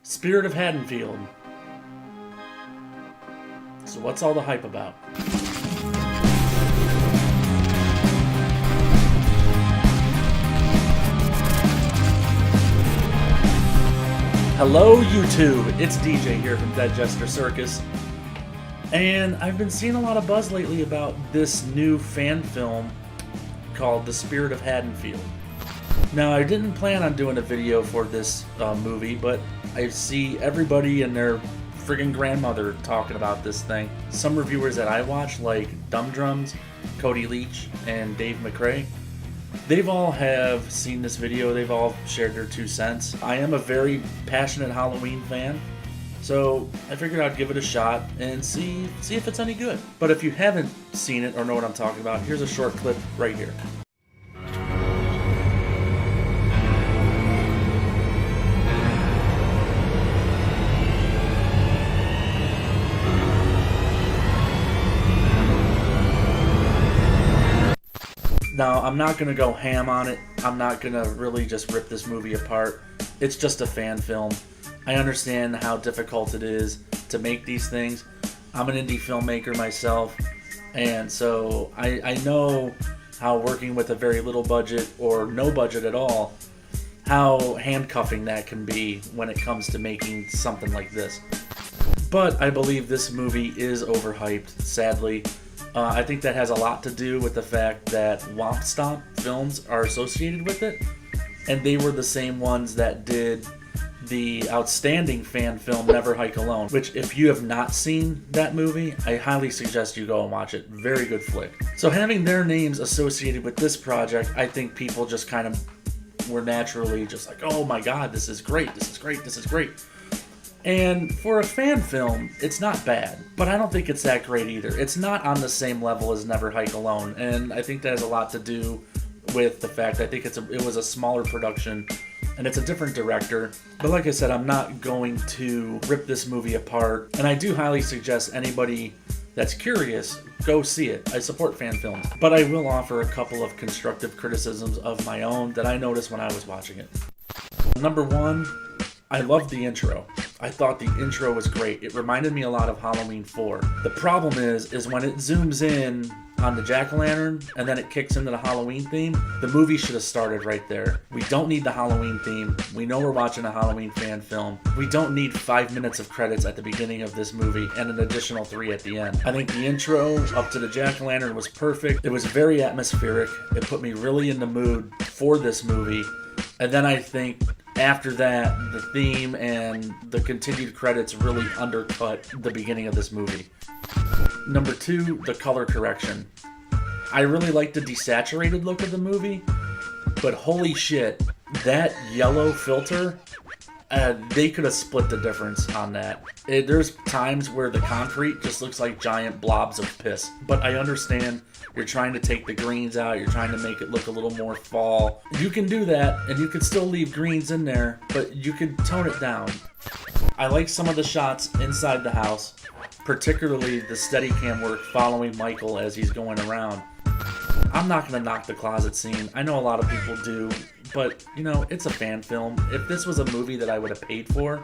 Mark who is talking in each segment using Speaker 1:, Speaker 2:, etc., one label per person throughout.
Speaker 1: Spirit of Haddonfield. So what's all the hype about? Hello YouTube, it's DJ here from Dead Jester Circus, and I've been seeing a lot of buzz lately about this new fan film called The Spirit of Haddonfield. Now, I didn't plan on doing a video for this movie, but I see everybody and their friggin' grandmother talking about this thing. Some reviewers that I watch, like Dumb Drums, Cody Leach, and Dave McRae, they've all have seen this video. They've all shared their 2 cents. I am a very passionate Halloween fan, so I figured I'd give it a shot and see if it's any good. But if you haven't seen it or know what I'm talking about, here's a short clip right here. Now, I'm not going to go ham on it. I'm not going to really just rip this movie apart. It's just a fan film. I understand how difficult it is to make these things. I'm an indie filmmaker myself, and so I know how working with a very little budget or no budget at all, how handcuffing that can be when it comes to making something like this. But I believe this movie is overhyped, sadly. I think that has a lot to do with the fact that Womp Stomp Films are associated with it, and they were the same ones that did the outstanding fan film Never Hike Alone, which, if you have not seen that movie, I highly suggest you go and watch it. Very good flick. So having their names associated with this project, I think people just kind of were naturally just like, oh my god, this is great, this is great, this is great. And for a fan film, it's not bad, but I don't think it's that great either. It's not on the same level as Never Hike Alone, and I think that has a lot to do with the fact I think it was a smaller production, and it's a different director. But like I said, I'm not going to rip this movie apart, and I do highly suggest anybody that's curious, go see it. I support fan films, but I will offer a couple of constructive criticisms of my own that I noticed when I was watching it. Number one, I loved the intro. I thought the intro was great. It reminded me a lot of Halloween 4. The problem is when it zooms in on the jack-o'-lantern and then it kicks into the Halloween theme, the movie should have started right there. We don't need the Halloween theme. We know we're watching a Halloween fan film. We don't need 5 minutes of credits at the beginning of this movie and an additional 3 at the end. I think the intro up to the jack-o'-lantern was perfect. It was very atmospheric. It put me really in the mood for this movie. And then I think after that, the theme and the continued credits really undercut the beginning of this movie. Number 2, the color correction. I really like the desaturated look of the movie, but holy shit, that yellow filter, they could have split the difference on that. There's times where the concrete just looks like giant blobs of piss, but I understand you're trying to take the greens out, you're trying to make it look a little more fall. You can do that, and you can still leave greens in there, but you can tone it down. I like some of the shots inside the house, particularly the Steadicam work following Michael as he's going around. I'm not going to knock the closet scene. I know a lot of people do, but, you know, it's a fan film. If this was a movie that I would have paid for,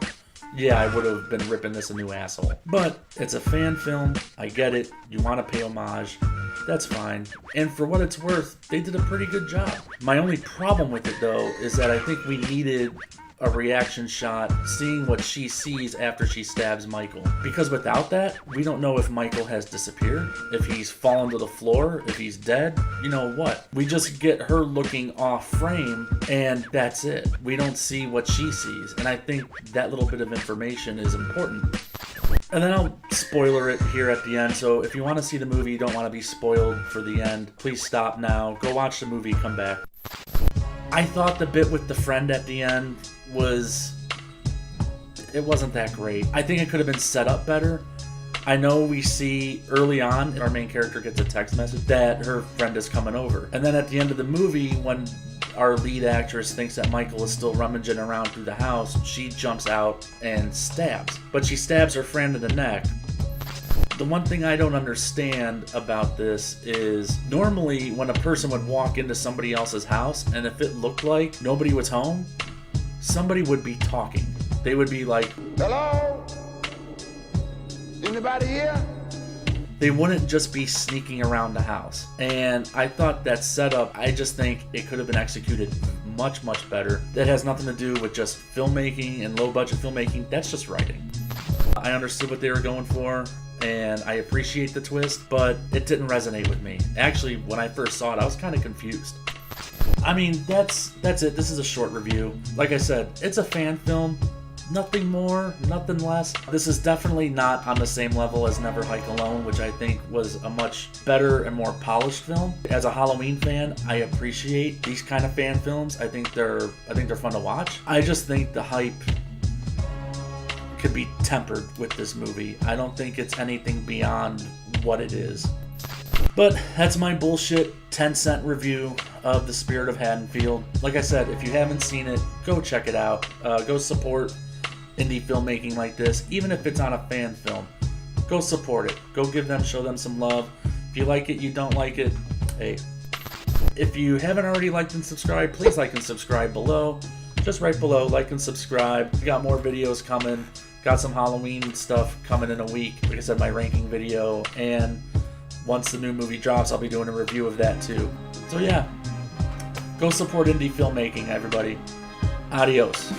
Speaker 1: yeah, I would have been ripping this a new asshole. But it's a fan film. I get it. You want to pay homage. That's fine. And for what it's worth, they did a pretty good job. My only problem with it, though, is that I think we needed a reaction shot seeing what she sees after she stabs Michael. Because without that, we don't know if Michael has disappeared, if he's fallen to the floor, if he's dead, you know what. We just get her looking off frame, and that's it. We don't see what she sees, and I think that little bit of information is important. And then I'll spoiler it here at the end, so if you want to see the movie, you don't want to be spoiled for the end, please stop now, go watch the movie, come back. I thought the bit with the friend at the end it wasn't that great. I think it could have been set up better. I know we see early on, our main character gets a text message that her friend is coming over. And then at the end of the movie, when our lead actress thinks that Michael is still rummaging around through the house, she jumps out and stabs. But she stabs her friend in the neck. The one thing I don't understand about this is normally when a person would walk into somebody else's house and if it looked like nobody was home, somebody would be talking. They would be like,
Speaker 2: hello? Anybody here?
Speaker 1: They wouldn't just be sneaking around the house. And I thought that setup, I just think it could have been executed much, much better. That has nothing to do with just filmmaking and low budget filmmaking. That's just writing. I understood what they were going for, and I appreciate the twist, but it didn't resonate with me. Actually, when I first saw it, I was kind of confused. I mean, that's it. This is a short review. Like I said, it's a fan film. Nothing more, nothing less. This is definitely not on the same level as Never Hike Alone, which I think was a much better and more polished film. As a Halloween fan, I appreciate these kind of fan films. I think they're fun to watch. I just think the hype could be tempered with this movie. I don't think it's anything beyond what it is. But that's my bullshit 10-cent review of The Spirit of Haddonfield. Like I said, if you haven't seen it, go check it out. Go support indie filmmaking like this, even if it's on a fan film. Go support it. Go show them some love. If you like it, you don't like it, hey. If you haven't already liked and subscribed, please like and subscribe below. Just right below, like and subscribe. We got more videos coming. Got some Halloween stuff coming in a week. Like I said, my ranking video. And once the new movie drops, I'll be doing a review of that too. So yeah, go support indie filmmaking, everybody. Adios.